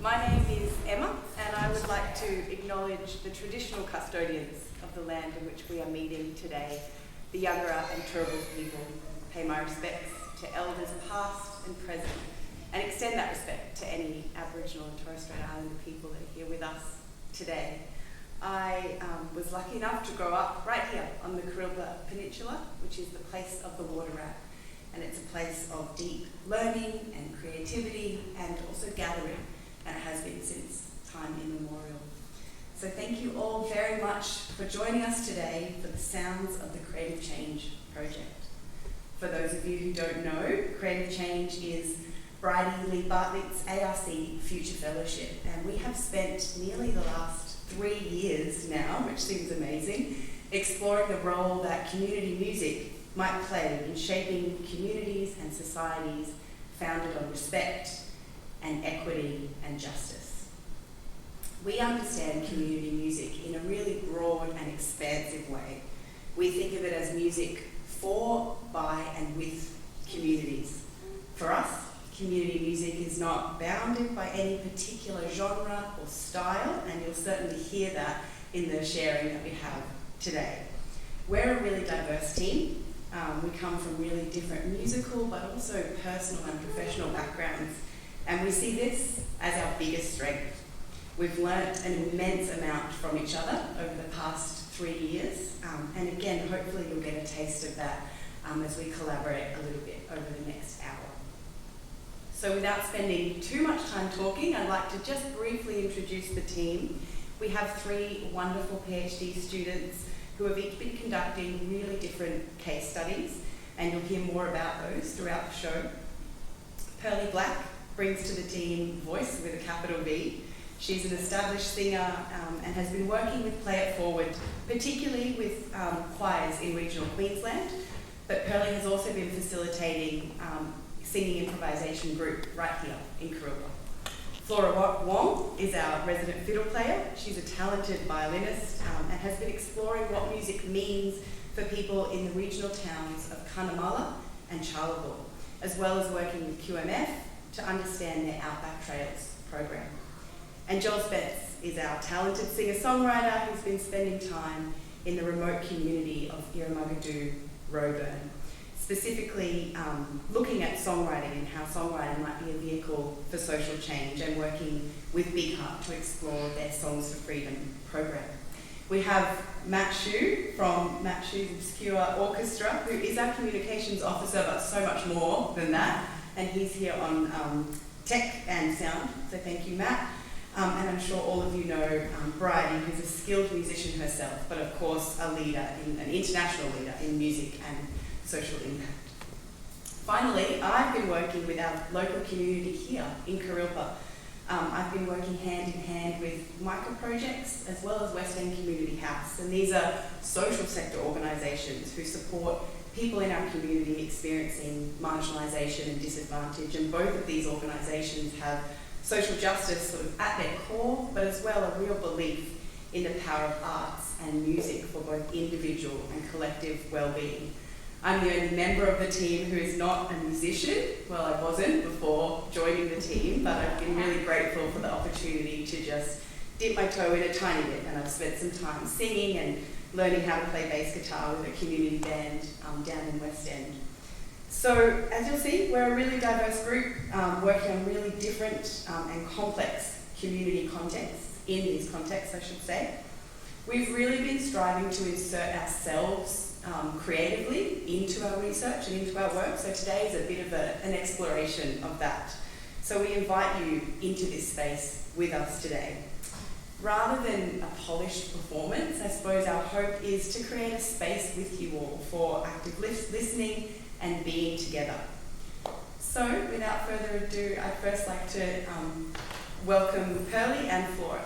My name is Emma, and I would like to acknowledge the traditional custodians of the land in which we are meeting today, the Yagara and Turrbal people. Pay my respects to elders past and present, and extend that respect to any Aboriginal and Torres Strait Islander people that are here with us today. I was lucky enough to grow up right here on the Kurilba Peninsula, which is the place of the water rat. And it's a place of deep learning and creativity and also gathering, and it has been since time immemorial. So thank you all very much for joining us today for the Sounds of the Creative Change project. For those of you who don't know, Creative Change is Brydie Bartleet's ARC Future Fellowship, and we have spent nearly the last 3 years now, which seems amazing, exploring the role that community music might play in shaping communities and societies founded on respect and equity and justice. We understand community music in a really broad and expansive way. We think of it as music for, by, and with communities. For us, community music is not bounded by any particular genre or style, and you'll certainly hear that in the sharing that we have today. We're a really diverse team. We come from really different musical but also personal and professional backgrounds, and we see this as our biggest strength. We've learnt an immense amount from each other over the past 3 years, and again, hopefully you'll get a taste of that as we collaborate a little bit over the next hour. So without spending too much time talking, I'd like to just briefly introduce the team. We have 3 wonderful PhD students who have each been conducting really different case studies, and you'll hear more about those throughout the show. Pearly Black brings to the team voice with a capital V. She's an established singer and has been working with Play It Forward, particularly with choirs in regional Queensland, but Pearly has also been facilitating singing improvisation group right here in Kurilba. Flora Wong is our resident fiddle player. She's a talented violinist and has been exploring what music means for people in the regional towns of Cunnamulla and Charleville, as well as working with QMF to understand their Outback Trails program. And Spence is our talented singer-songwriter who's been spending time in the remote community of Iramagadoo, Roebourne, specifically looking at songwriting and how songwriting might be a vehicle for social change, and working with Big Heart to explore their Songs for Freedom program. We have Matt Shue from Matt Shue's Obscure Orchestra, who is our communications officer, but so much more than that, and he's here on tech and sound, so thank you, Matt. And I'm sure all of you know Brydie, who's a skilled musician herself, but of course an international leader in music and social impact. Finally, I've been working with our local community here in Kurilba. I've been working hand in hand with micro projects as well as West End Community House, and these are social sector organisations who support people in our community experiencing marginalisation and disadvantage, and both of these organisations have social justice sort of at their core, but as well a real belief in the power of arts and music for both individual and collective well-being. I'm the only member of the team who is not a musician. Well, I wasn't before joining the team, but I've been really grateful for the opportunity to just dip my toe in a tiny bit, and I've spent some time singing and learning how to play bass guitar with a community band down in West End. So, as you'll see, we're a really diverse group working on really different and complex community contexts, in these contexts I should say. We've really been striving to insert ourselves creatively into our research and into our work, so today is a bit of an exploration of that. So we invite you into this space with us today. Rather than a polished performance, I suppose our hope is to create a space with you all for active listening and being together. So without further ado, I'd first like to welcome Pearly and Flora.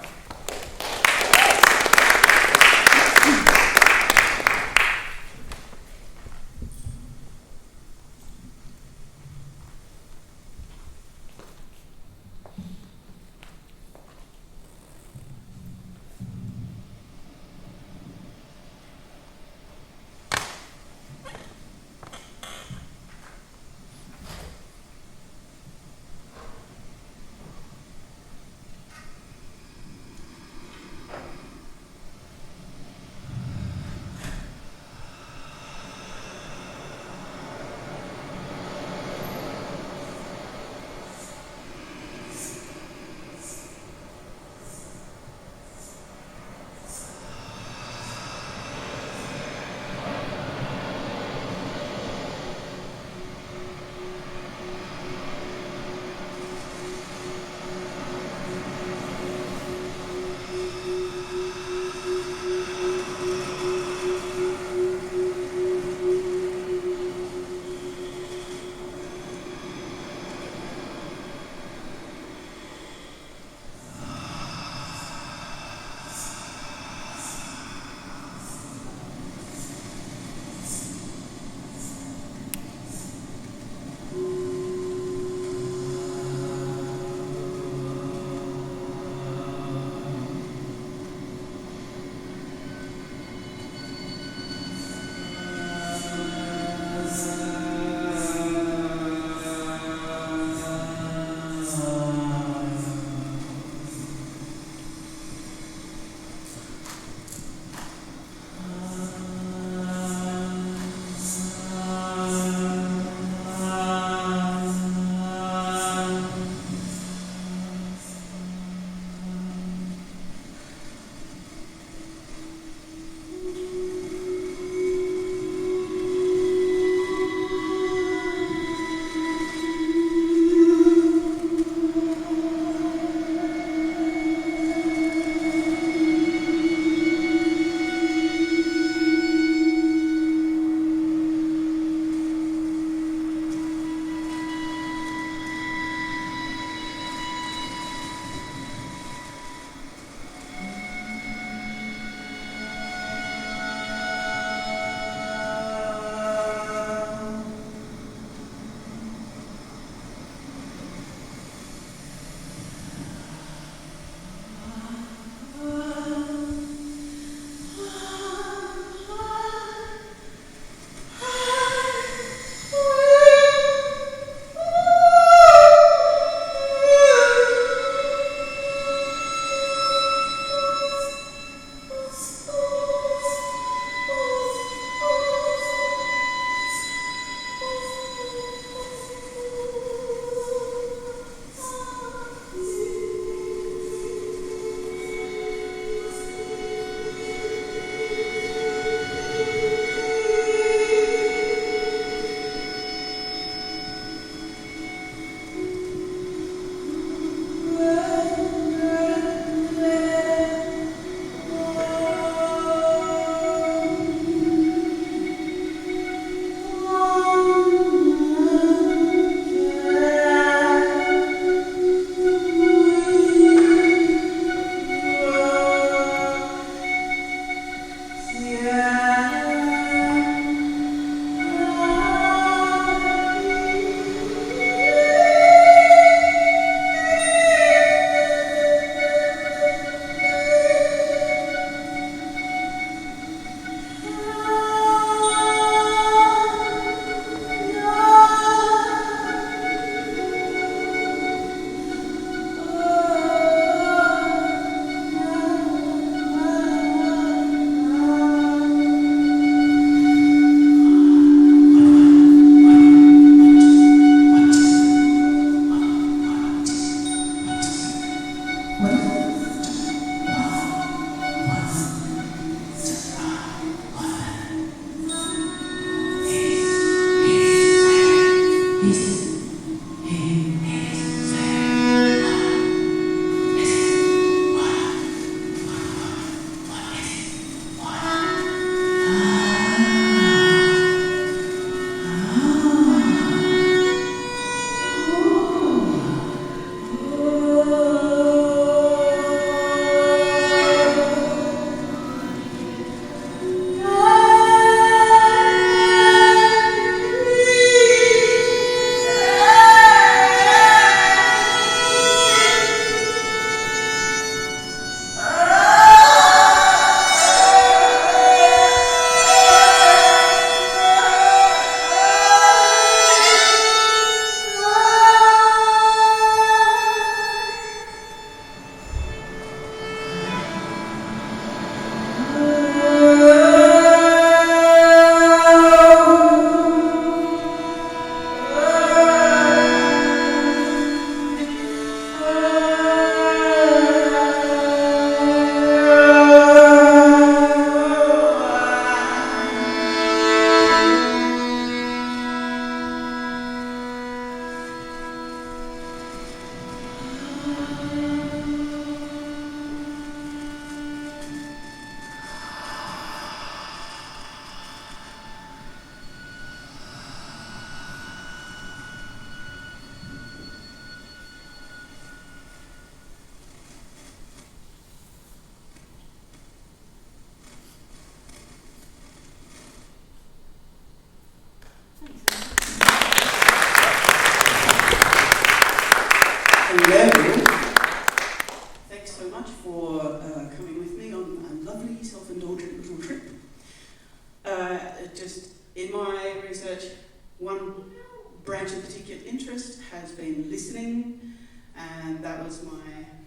interest has been listening, and that was my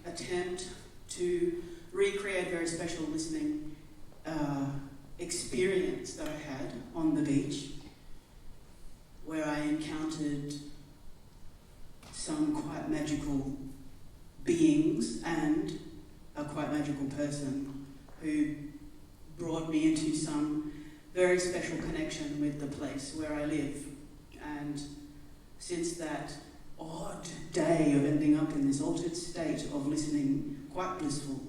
attempt to recreate a very special listening experience that I had on the beach, where I encountered some quite magical beings and a quite magical person who brought me into some very special connection with the place where I live. And since that odd day of ending up in this altered state of listening, quite blissful,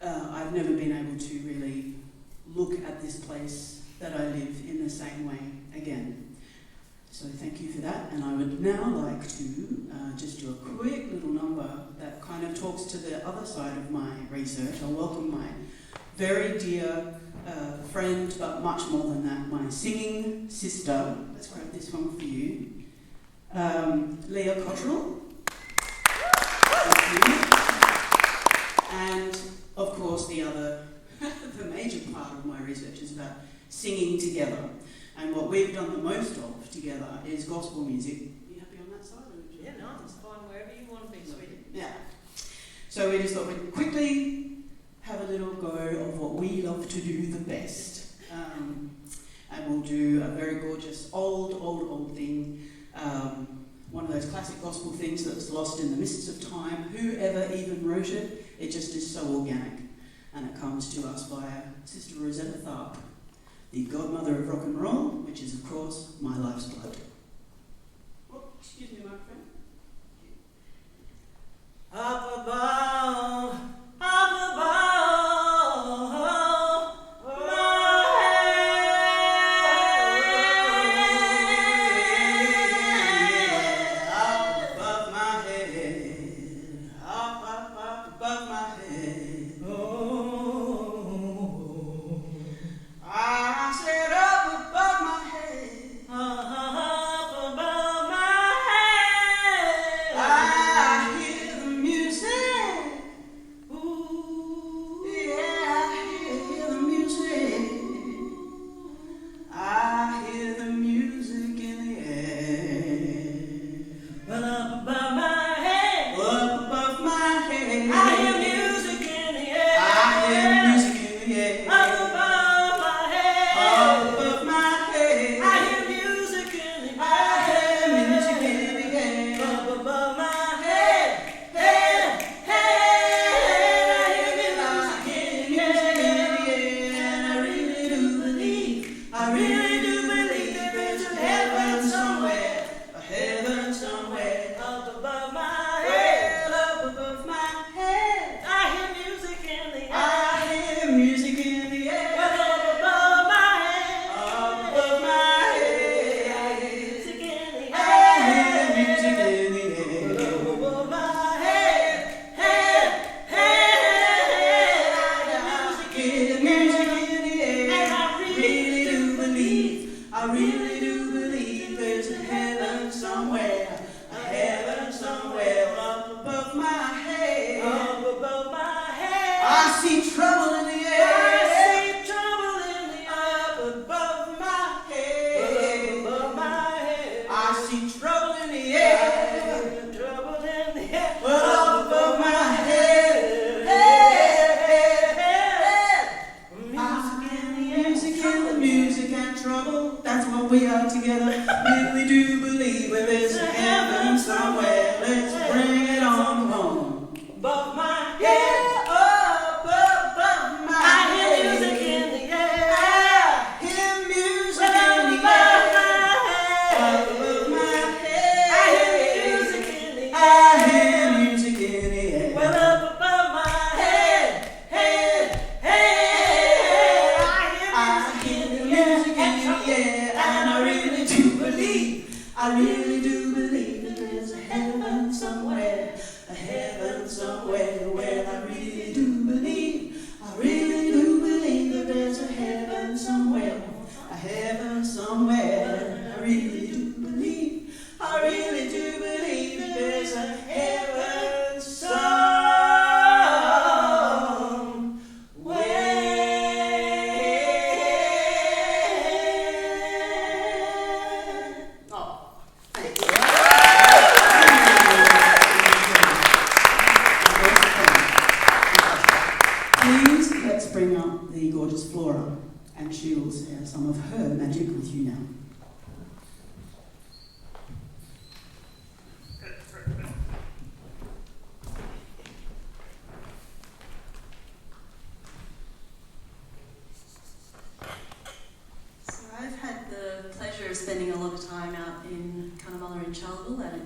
I've never been able to really look at this place that I live in the same way again. So thank you for that, and I would now like to just do a quick little number that kind of talks to the other side of my research. I'll welcome my very dear friend, but much more than that, my singing sister. Let's grab this one for you. Leah Cottrell. Thank you. And of course the other, the major part of my research is about singing together. And what we've done the most of together is gospel music. Are you happy on that side? Yeah, no, it's fine wherever you want to be, sweetie. Yeah. So we just thought we'd quickly have a little go of what we love to do the best. And we'll do a very gorgeous old thing. One of those classic gospel things that's lost in the mists of time. Whoever even wrote it, it just is so organic. And it comes to us via Sister Rosetta Tharpe, the godmother of rock and roll, which is, of course, my life's blood. Oh, excuse me, microphone. Up above,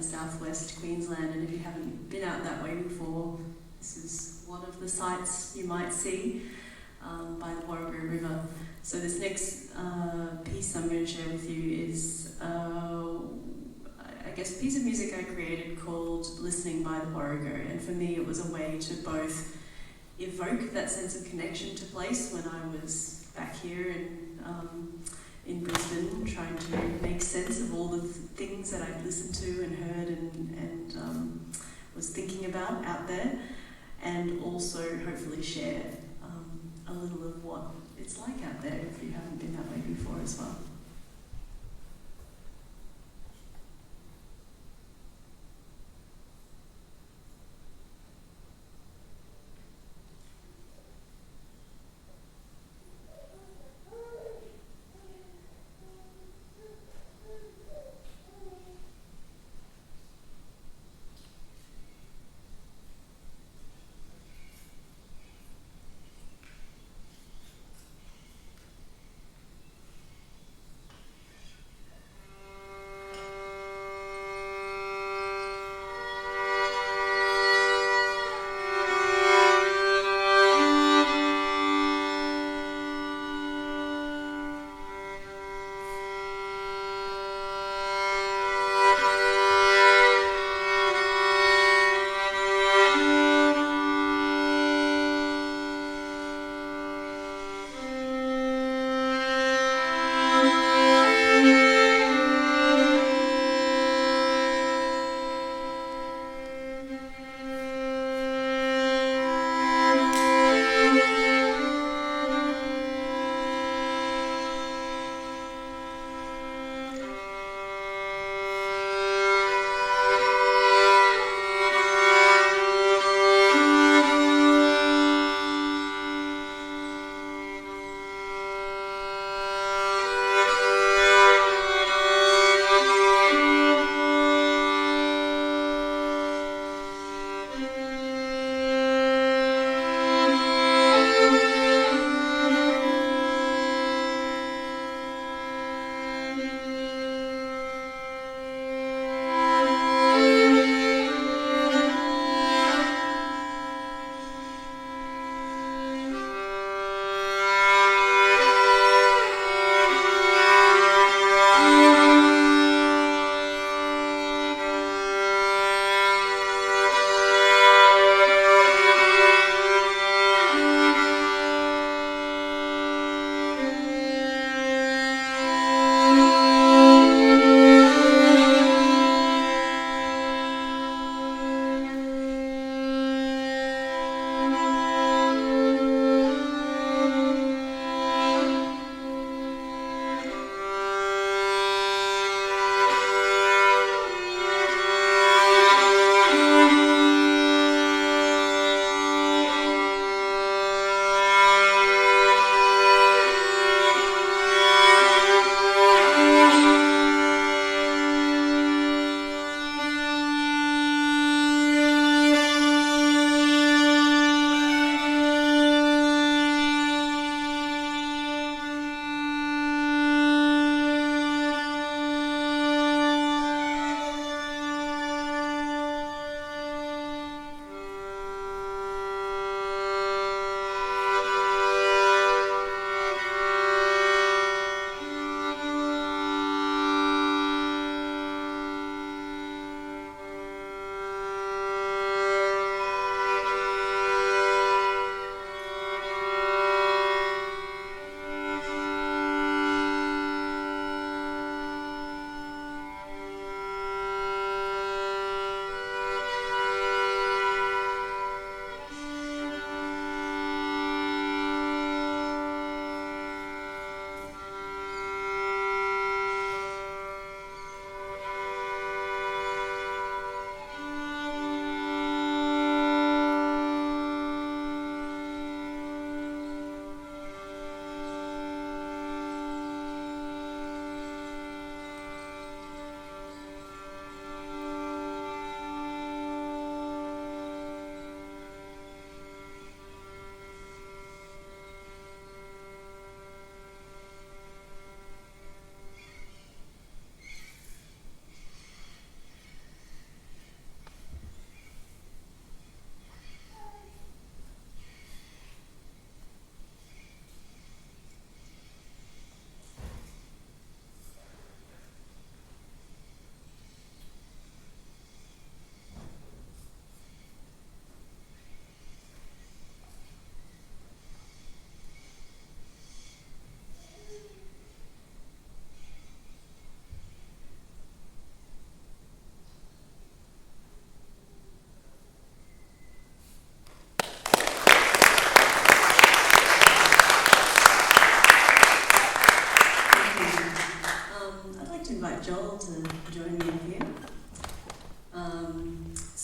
in southwest Queensland, and if you haven't been out that way before, this is one of the sights you might see by the Warrego River. So this next piece I'm going to share with you is, I guess, a piece of music I created called Listening by the Warrego, and for me it was a way to both evoke that sense of connection to place when I was back here in Brisbane, trying to make sense of all the things that I'd listened to and heard and was thinking about out there, and also hopefully share a little of what it's like out there if you haven't been that way before as well.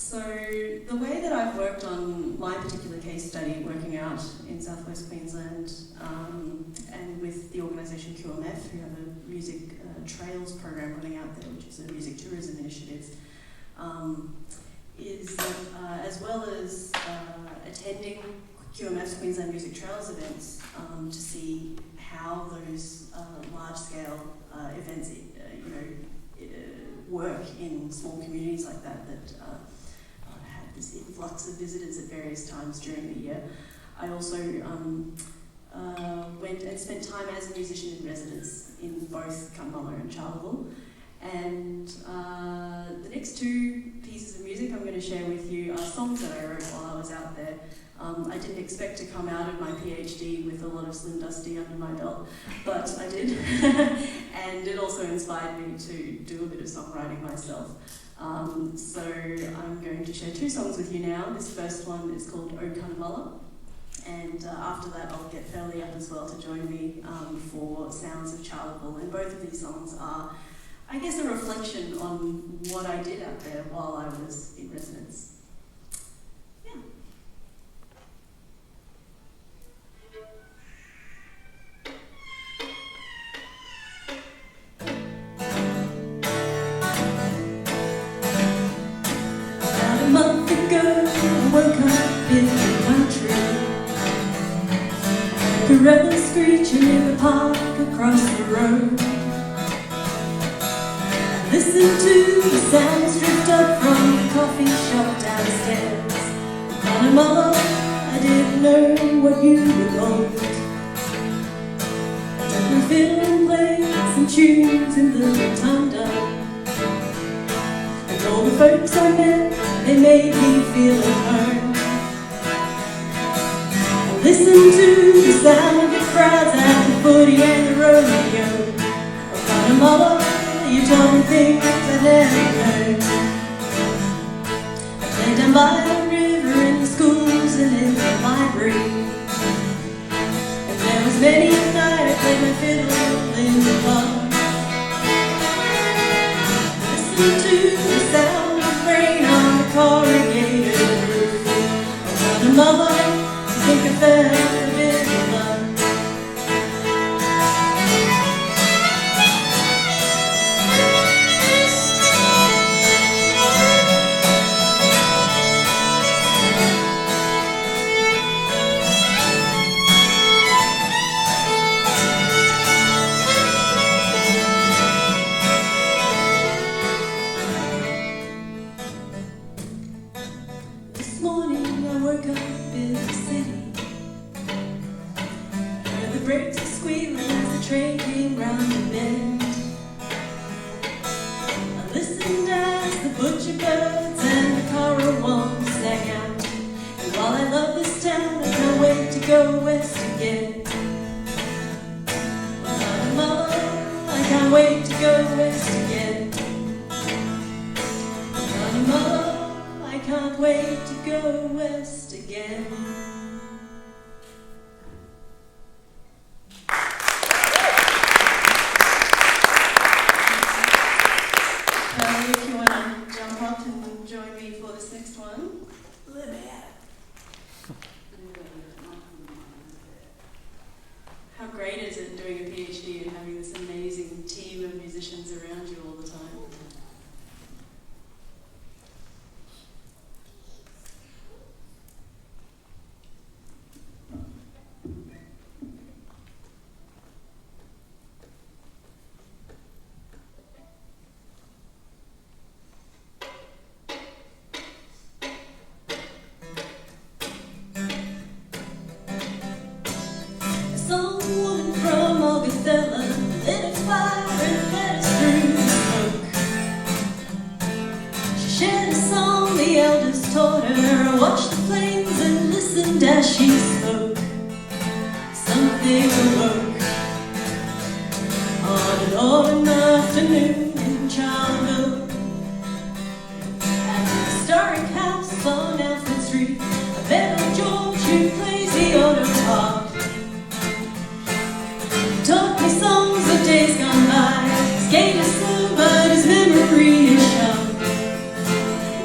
So the way that I've worked on my particular case study, working out in southwest Queensland, and with the organisation QMF, who have a music trails program running out there, which is a music tourism initiative, is that as well as attending QMF's Queensland Music Trails events to see how those large-scale events, work in small communities like that have this influx of visitors at various times during the year. I also went and spent time as a musician in residence in both Cunmullo and Charleville. And the next two pieces of music I'm going to share with you are songs that I wrote while I was out there. I didn't expect to come out of my PhD with a lot of Slim Dusty under my belt, but I did. And it also inspired me to do a bit of songwriting myself. So I'm going to share two songs with you now. This first one is called O Cunnamulla, and after that I'll get Pearly up as well to join me for Sounds of Charleville. And both of these songs are, I guess, a reflection on what I did out there while I was in residence. Yeah. About a month ago, I woke up in the country. Gorilla screeching in the park across the road. Listen to the sounds drift up from the coffee shop downstairs. Cunnamulla, I didn't know what you were called. I took my fiddle and played some tunes in the rotunda. And all the folks I met, they made me feel at home. I listened to the sound of the crowds at the footy and the rodeo. Cunnamulla, you told me things I never heard. I played down by the river in the schools and in the library. And there was many a night I played my fiddle in the park. Listening to the sound of rain on the corrugated roof. I found a mother, I think I fell a bit of love.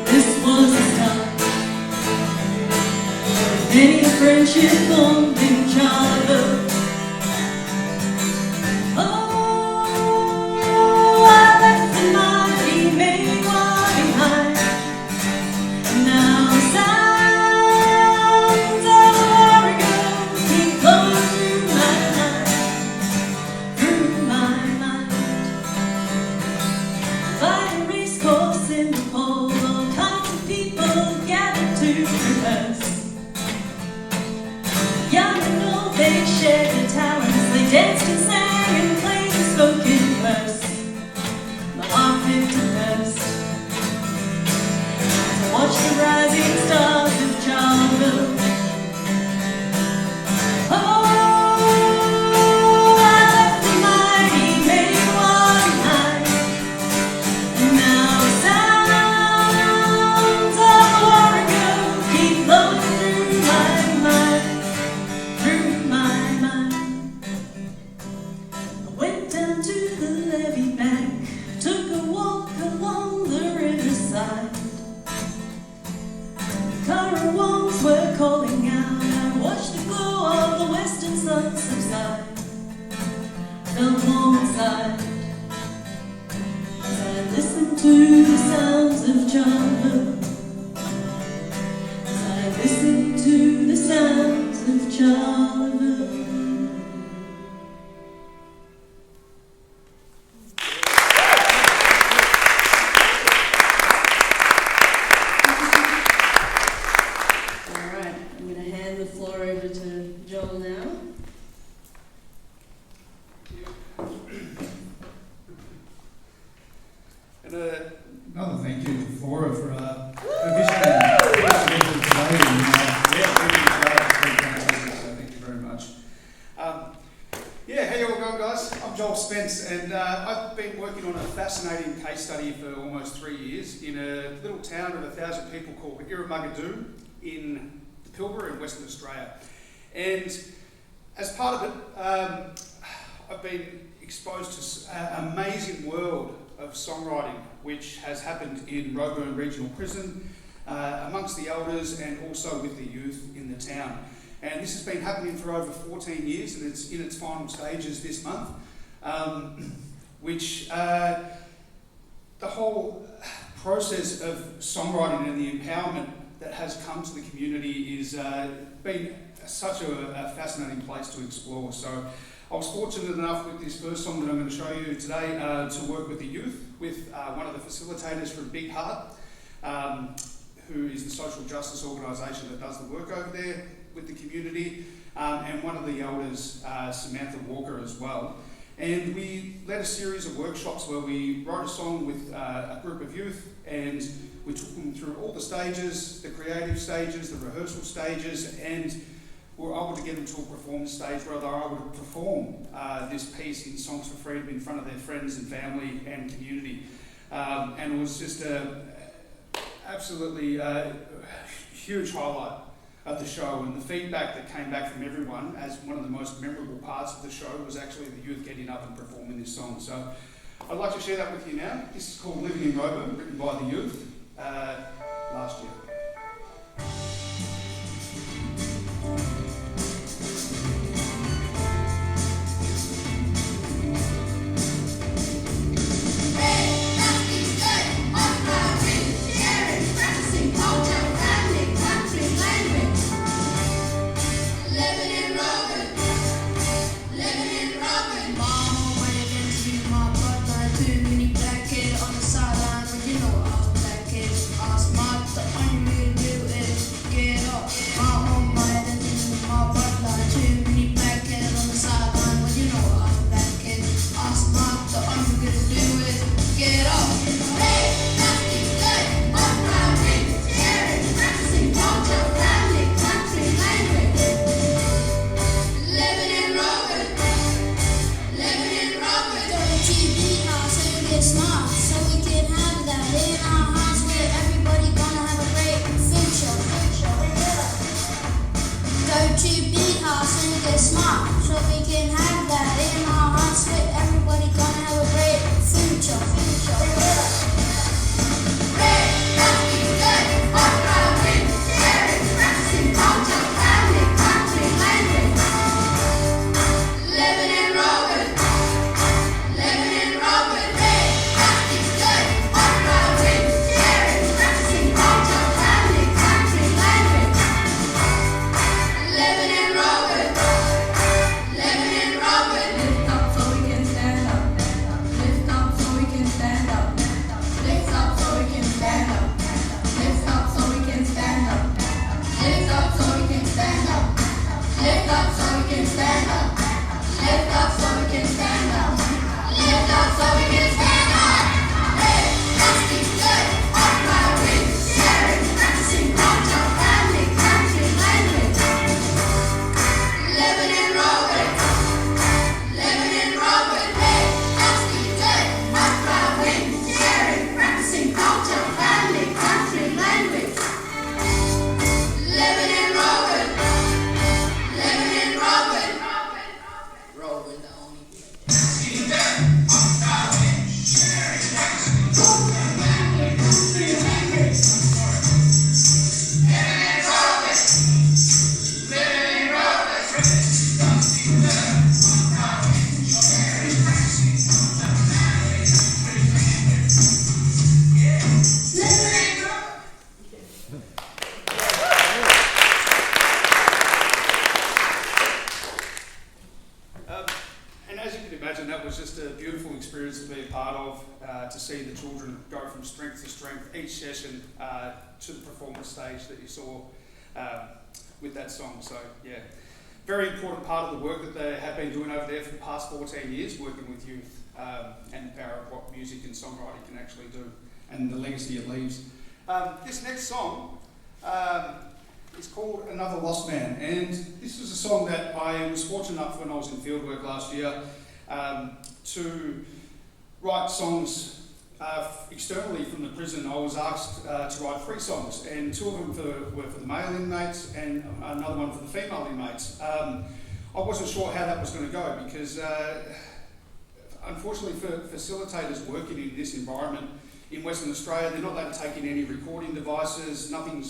This was the friendship formed in childhood. Oh, I left the mighty made one behind. Now sounds of Oregon keep flowing through my mind. By the race course in the pole, all kinds of people gathered to rehearse. Young and old, they shared their talents. They danced and sang and played the spoken verse. My heart picked a verse to watch the rising stars of childhood. Oh, I left the mighty made one night. And now the sounds of Oregon keep flowing through my mind. Through my mind. I went down to the levee bank, took a walk along the riverside. The currawongs were calling out, I watched the glow of the western sun subside. Felt warm inside as I listened to the sounds of childhood. As I listened to the sounds of childhood. All right, I'm going to hand the floor over to Joel now. And another thank you to Flora for visioning today. And, yeah, really great. So thank you very much. Yeah, how you all going, guys? I'm Joel Spence, and I've been working on a fascinating case study for almost 3 years in a little town of 1,000 people called Irramugadoo in the Pilbara in Western Australia. And as part of it, I've been exposed to an amazing world of songwriting, which has happened in Roebourne Regional Prison, amongst the elders and also with the youth in the town. And this has been happening for over 14 years, and it's in its final stages this month, which the whole process of songwriting and the empowerment that has come to the community is been such a fascinating place to explore. So I was fortunate enough with this first song that I'm going to show you today to work with the youth, with one of the facilitators from Big Heart, who is the social justice organisation that does the work over there with the community, and one of the elders, Samantha Walker, as well. And we led a series of workshops where we wrote a song with a group of youth, and we took them through all the stages, the creative stages, the rehearsal stages, and we were able to get them to a performance stage where they were able to perform this piece in Songs for Freedom in front of their friends and family and community. And it was just absolutely huge highlight of the show, and the feedback that came back from everyone as one of the most memorable parts of the show was actually the youth getting up and performing this song. So I'd like to share that with you now. This is called Living in Roebourne, written by the youth last year. On the sideline, but you know all black kids are smart. The only just a beautiful experience to be a part of, to see the children go from strength to strength each session to the performance stage that you saw with that song. So yeah, very important part of the work that they have been doing over there for the past 14 years, working with youth and the power of what music and songwriting can actually do and the legacy it leaves. This next song is called Another Lost Man, and this was a song that I was fortunate enough when I was in fieldwork last year to write songs externally from the prison. I was asked to write 3 songs, and 2 of them were for the male inmates and another one for the female inmates. I wasn't sure how that was going to go because unfortunately for facilitators working in this environment in Western Australia, they're not allowed to take in any recording devices, nothing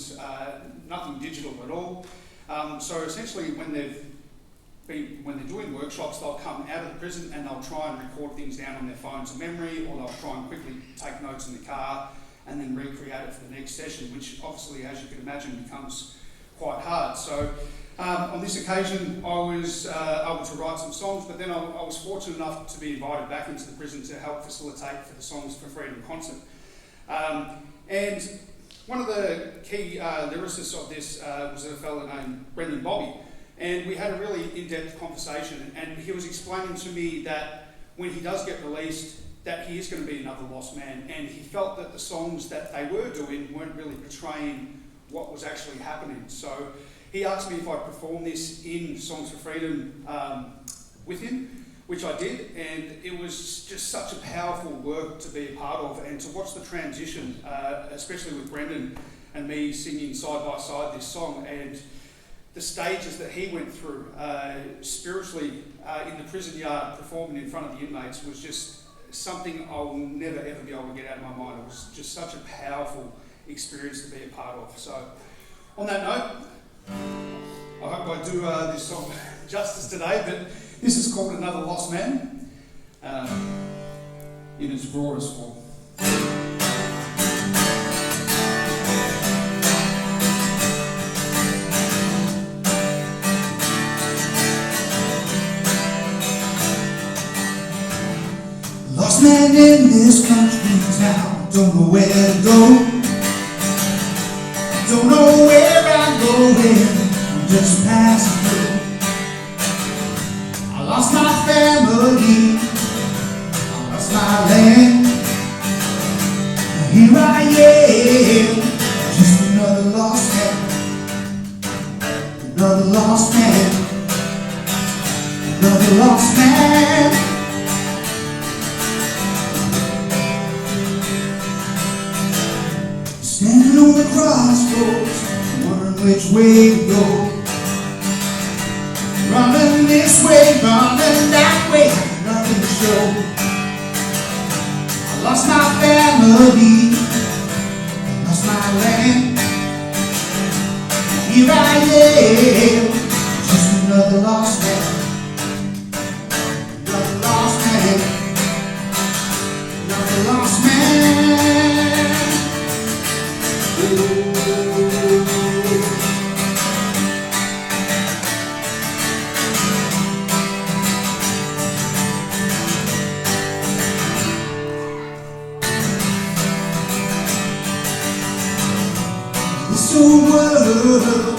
digital at all. So essentially when they're doing workshops, they'll come out of the prison and they'll try and record things down on their phones of memory, or they'll try and quickly take notes in the car and then recreate it for the next session, which obviously, as you can imagine, becomes quite hard. So on this occasion, I was able to write some songs, but then I was fortunate enough to be invited back into the prison to help facilitate for the Songs for Freedom concert. And one of the key lyricists of this was a fellow named Brendan Bobby, and we had a really in-depth conversation, and he was explaining to me that when he does get released, that he is going to be another lost man, and he felt that the songs that they were doing weren't really portraying what was actually happening. So he asked me if I'd perform this in Songs for Freedom with him, which I did, and it was just such a powerful work to be a part of, and to watch the transition, especially with Brendan and me singing side by side this song, and the stages that he went through spiritually in the prison yard performing in front of the inmates was just something I'll never ever be able to get out of my mind. It was just such a powerful experience to be a part of. So on that note, I hope I do this song justice today, but this is called Another Lost Man in its rawest form. Lost man in this country town, don't know where to go, don't know where I'm going, I'm just passing through. I lost my family, I lost my land, here I am, just another lost man, another lost man, another lost man. Standing on the crossroads, wondering which way to go. Running this way, running that way, nothing to show. I lost my family, I lost my land. Here I am, just another lost man, another lost man, another lost man. This old world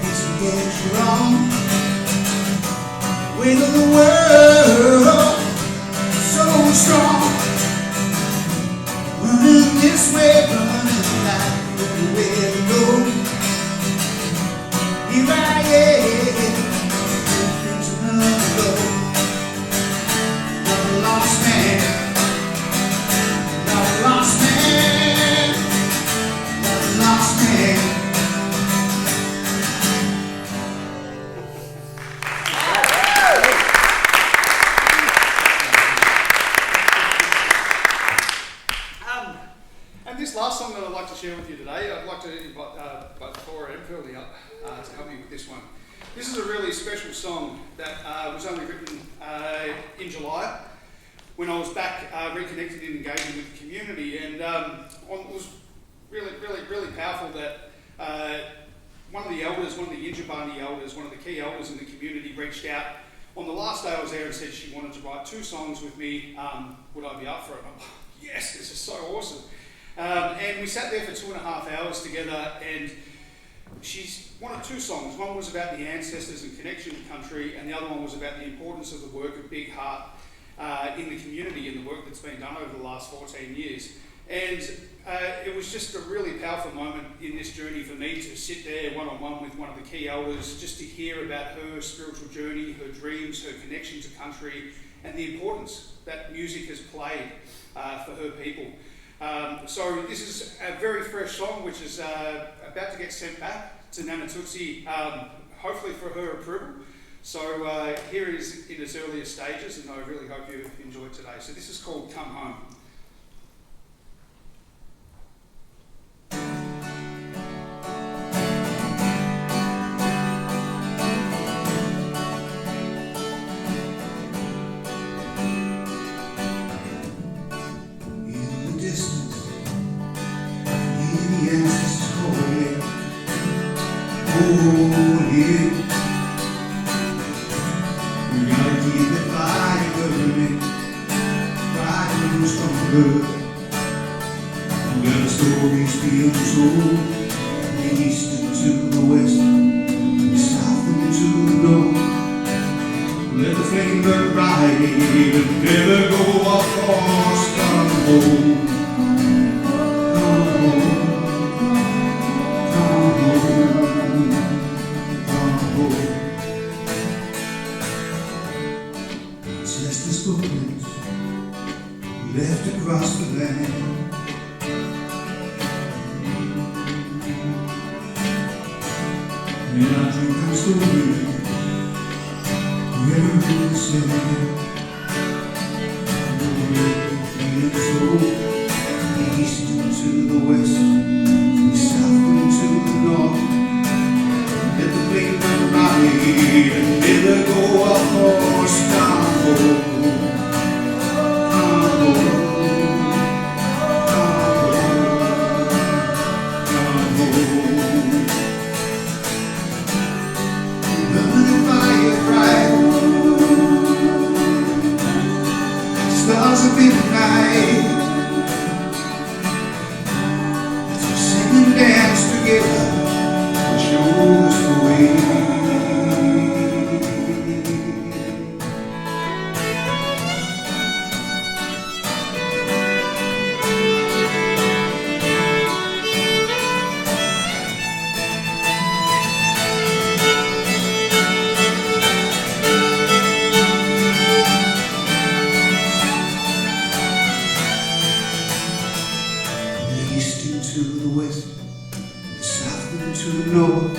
thinks to get you wrong. Weight of the world so strong. Running this way, running that where to go. Here I am, things another road. Another lost man, another lost man, another lost man. And this last song that I'd like to share with you today, I'd like to invite both Flora and Pearly up to help me with this one. This is a really special song that was only written in July when I was back reconnected and engaging with the community, and it was really powerful that one of the elders, one of the Yinjabandi elders, one of the key elders in the community reached out on the last day I was there and said she wanted to write 2 songs with me. Would I be up for it? I'm like, yes, this is so awesome. And we sat there for 2.5 hours together, and she wanted 2 songs. One was about the ancestors and connection to country, and the other one was about the importance of the work of Big Heart in the community and the work that's been done over the last 14 years. And it was just a really powerful moment in this journey for me to sit there one-on-one with one of the key elders, just to hear about her spiritual journey, her dreams, her connection to country, and the importance that music has played for her people. So this is a very fresh song which is about to get sent back to Nana Tutsi, hopefully for her approval. So here it is in its earliest stages, and I really hope you enjoy it today. So this is called Come Home. In the distance, hear the ancestors calling, holy. We gotta keep the fire burning, fire stronger. Let the stories be untold, the east and to the west, the south and to the north. Let the flame burn bright and never go off course. Come home, come home, come home, come home. Ancestors' footprints left across the land. And I drink our story, wherever in the sand. And so, the east and to the west, the south and to the north. Let the flame burn bright and never go off course. Come home, come home, come home. Burn the fire bright, stars of midnight. Let's sing and dance together and show us the way. The east into the west, the south into the north.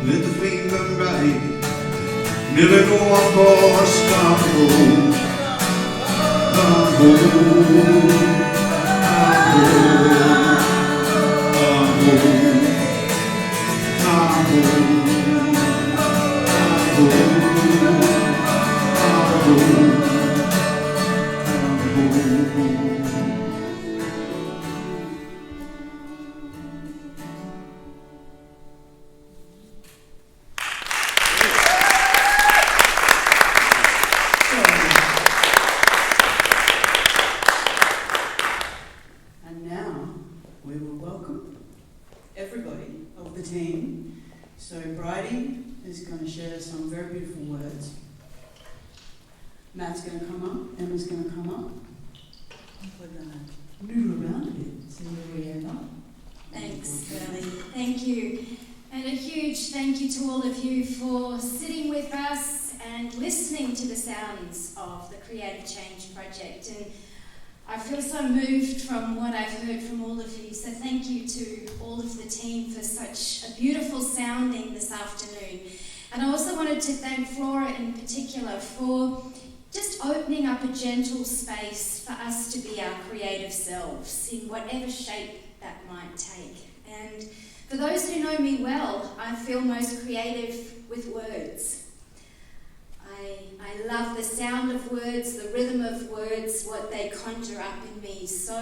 Let the flame burn bright, never go off course. Come home, come home, come home, come home, come home, come home, come home. And now we will welcome everybody of the team. So Brydie is going to share some very beautiful words. Matt's going to come up, Emma's going to come up. We're going to move around a bit, see where we end up. Thanks, Pearly. Thank you. And a huge thank you to all of you for sitting with us and listening to the sounds of the Creative Change Project. And I feel so moved from what I've heard from all of you. So thank you to all of the team for such a beautiful sounding this afternoon. And I also wanted to thank Flora in particular for just opening up a gentle space for us to be our creative selves in whatever shape that might take. And for those who know me well, I feel most creative with words. I love the sound of words, the rhythm of words, what they conjure up in me. So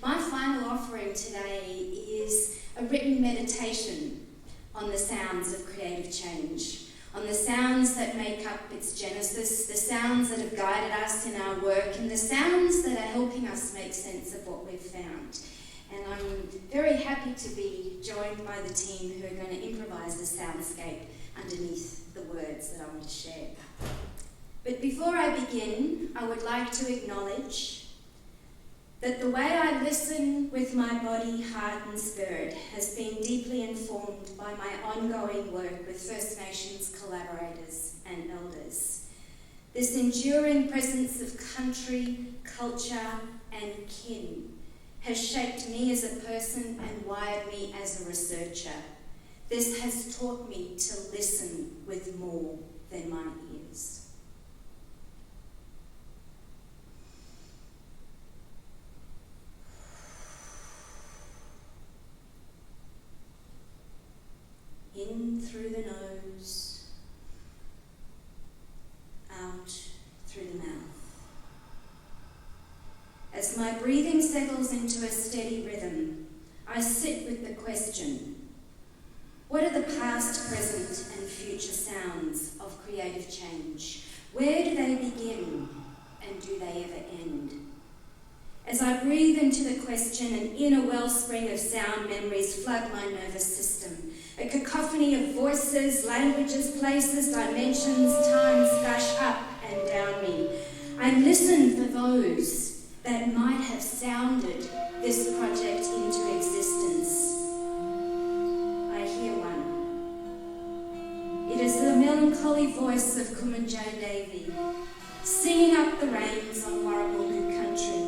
my final offering today is a written meditation on the sounds of creative change. on the sounds that make up its genesis, the sounds that have guided us in our work, and the sounds that are helping us make sense of what we've found. And I'm very happy to be joined by the team who are going to improvise the soundscape underneath the words that I want to share. But before I begin, I would like to acknowledge that the way I listen with my body, heart and spirit has been deeply informed by my ongoing work with First Nations collaborators and elders. This enduring presence of country, culture and kin has shaped me as a person and wired me as a researcher. This has taught me to listen with more than my ears. In through the nose, out through the mouth. As my breathing settles into a steady rhythm, I sit with the question, what are the past, present and future sounds of creative change? Where do they begin and do they ever end? As I breathe into the question, an inner wellspring of sound memories flood my nervous system. A cacophony of voices, languages, places, dimensions, times gush up and down me. I listen for those that might have sounded this project into existence. I hear one. It is the melancholy voice of Kumanjay Devi, singing up the rains on Warrumbungu country.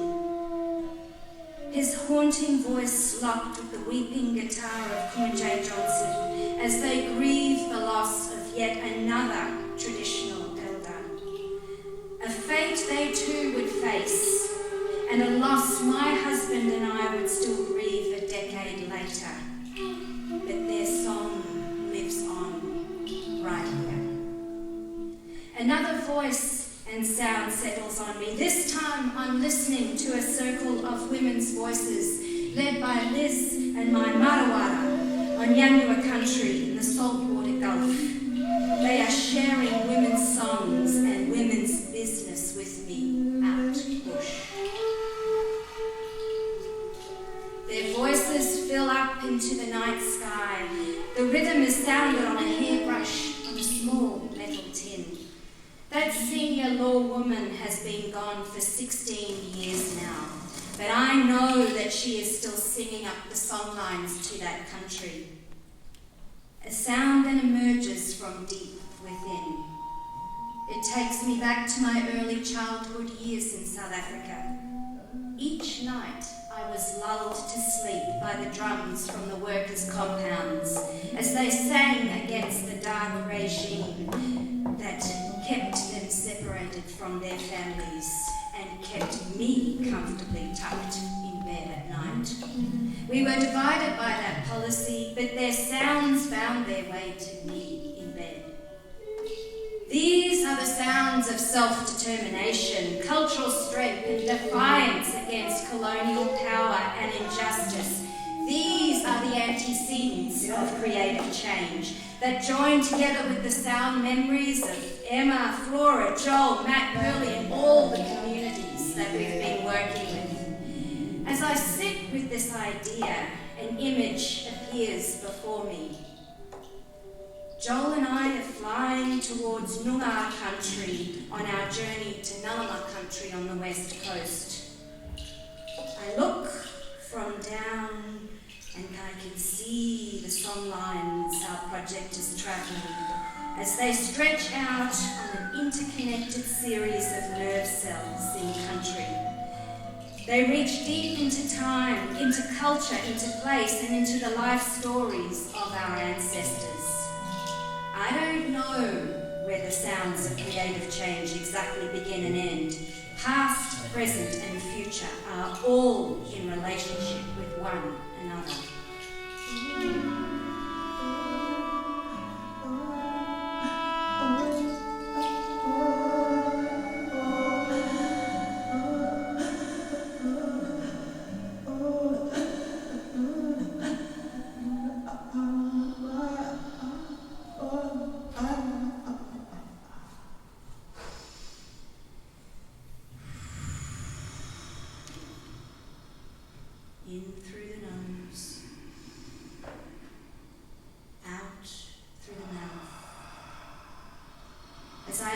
His haunting voice locked with the weeping guitar of Kumanjay Johnson as they grieve the loss of yet another traditional elder. A fate they too would face, and a loss my husband and I would still grieve a decade later. But their song lives on right here. Another voice and sound settles on me. This time I'm listening to a circle of women's voices led by Liz and my Marawara on Yanyuwa country in the saltwater Gulf. They are sharing women's songs and women's business with me out bush. Their voices fill up into the night sky. The rhythm is sounded on a hairbrush on a small metal tin. That senior law woman has been gone for 16 years now, but I know that she is still singing up the songlines to that country. A sound then emerges from deep within. It takes me back to my early childhood years in South Africa. Each night I was lulled to sleep by the drums from the workers' compounds as they sang against the dark regime that kept them separated from their families and kept me comfortably tucked in bed at night. We were divided by that policy, but their sounds found their way to me in bed. These are the sounds of self-determination, cultural strength and defiance against colonial power and injustice. These are the antecedents of creative change that join together with the sound memories of Emma, Flora, Joel, Matt, Pearly and all the communities that we've been working with. As I sit with this idea, an image appears before me. Joel and I are flying towards Noongar country on our journey to Nalama country on the west coast. I look from down and I can see the songlines our project is travelling as they stretch out on an interconnected series of nerve cells in country. They reach deep into time, into culture, into place and into the life stories of our ancestors. I don't know where the sounds of creative change exactly begin and end. Past, present and future are all in relationship with one another.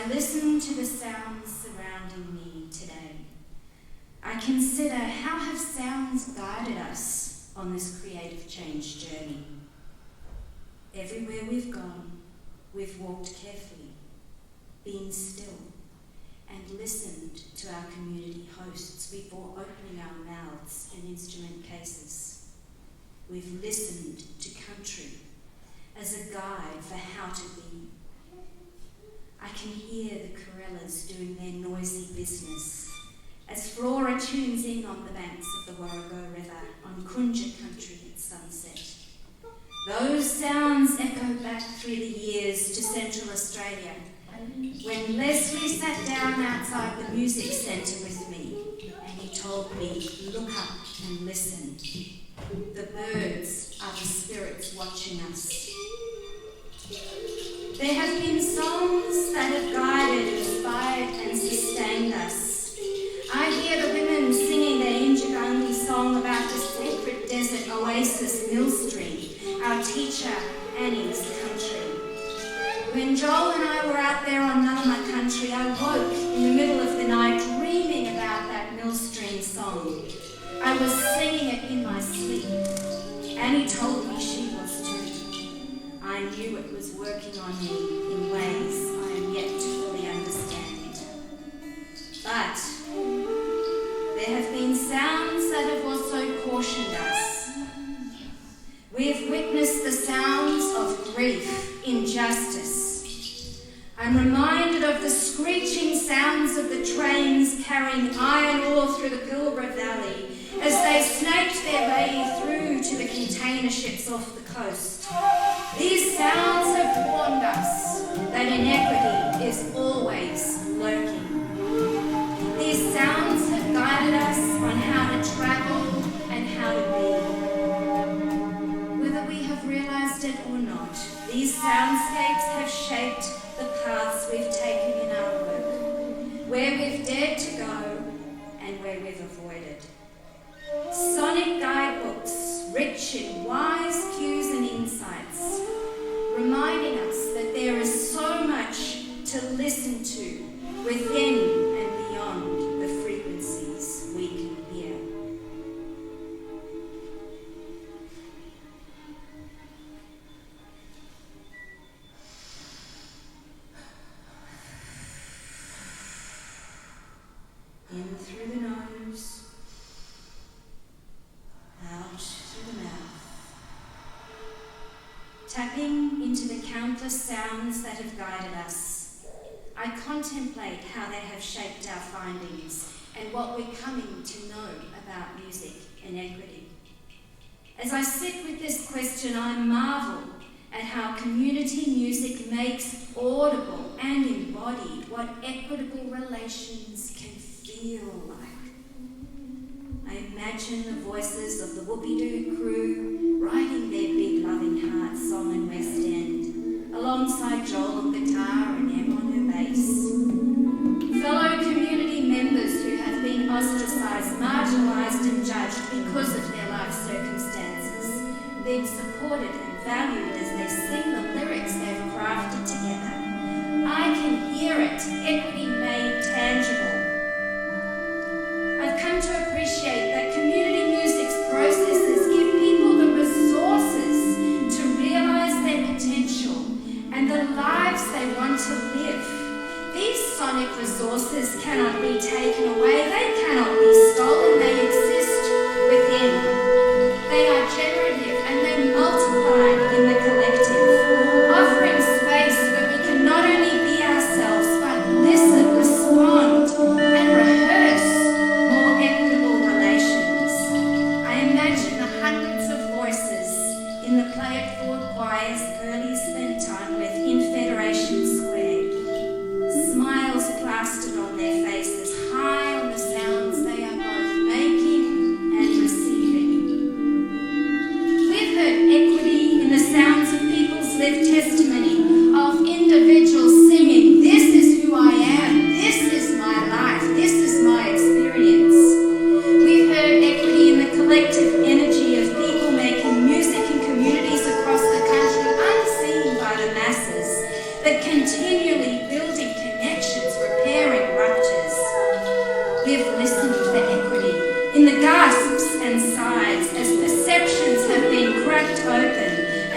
listen to the sounds surrounding me today, I consider how have sounds guided us on this creative change journey. Everywhere we've gone, we've walked carefully, been still, and listened to our community hosts before opening our mouths and instrument cases. We've listened to country as a guide for how to be. I can hear the Corellas doing their noisy business as Flora tunes in on the banks of the Warrego River on Kunja country at sunset. Those sounds echo back through the years to Central Australia, when Leslie sat down outside the music centre with me and he told me, look up and listen. The birds are the spirits watching us. There have been songs that have guided, inspired and sustained us. I hear the women singing their Injagungi song about the sacred desert oasis Millstream, our teacher Annie's country. When Joel and I were out there on Nulama country, I woke in the middle of the night dreaming about that Millstream song. I was singing it in my sleep. Annie told me she was too. I knew it was working on me in ways I am yet to fully understand. But there have been sounds that have also cautioned us. We have witnessed the sounds of grief, injustice. I'm reminded of the screeching sounds of the trains carrying iron ore through the Pilbara Valley as they snaked their way through to the container ships off the coast. These sounds have warned us that inequity is always lurking. These sounds have guided us on how to travel and how to be. Whether we have realised it or not, these soundscapes have shaped the paths we've taken in our work, where we've dared to go and where we've avoided. Sonic guidebooks, rich in wise cues and insights, reminding us that there is so much to listen to within and beyond the frequencies we can hear. In through the nose, out through the mouth. Tapping into the countless sounds that have guided us, I contemplate how they have shaped our findings and what we're coming to know about music and equity. As I sit with this question, I marvel at how community music makes audible and embodied what equitable relations can feel like. I imagine the voices of the Whoopie-Doo crew writing their big loving heart song in West End, alongside Joel on guitar and Em on her bass. Fellow community members who have been ostracised, marginalised and judged because of their life circumstances, being supported and valued as they sing the lyrics they've crafted together. I can hear it, equity made tangible. I've come to appreciate that community music's processes give people the resources to realise their potential and the lives they want to live. These sonic resources cannot be taken away, they cannot be stolen, they exist within. They are generative and they multiply in the collective, offering space where we can not only be ourselves but listen, respond and rehearse more equitable relations. I imagine the hundreds of voices in the Play It Forward choirs Pearly spent time with in Federation Square, smiles plastered on their faces, high on the sounds they are both making and receiving. We've heard equity in the sounds of people's lived testimony, of individuals singing, "This is who I am, this is my life, this is my experience." We've heard equity in the collective energy of people making music in communities across the country unseen by the masses, that can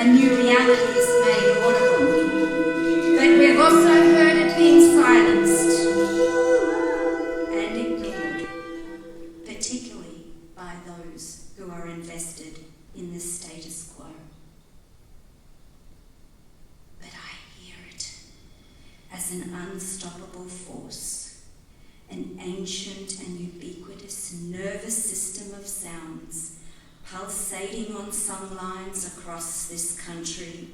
and new realities made audible. But we've also heard it being silenced and ignored, particularly by those who are invested in the status quo. But I hear it as an unstoppable force, an ancient and ubiquitous nervous system of sounds pulsating on song lines across this country,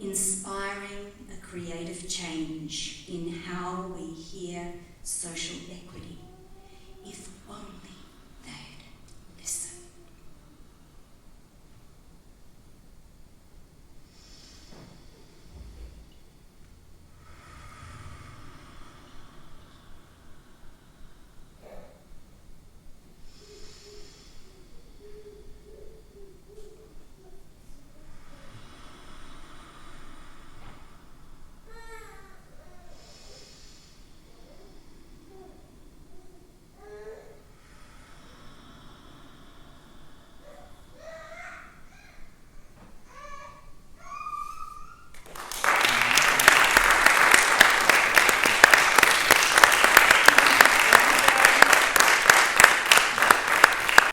inspiring a creative change in how we hear social equity. If only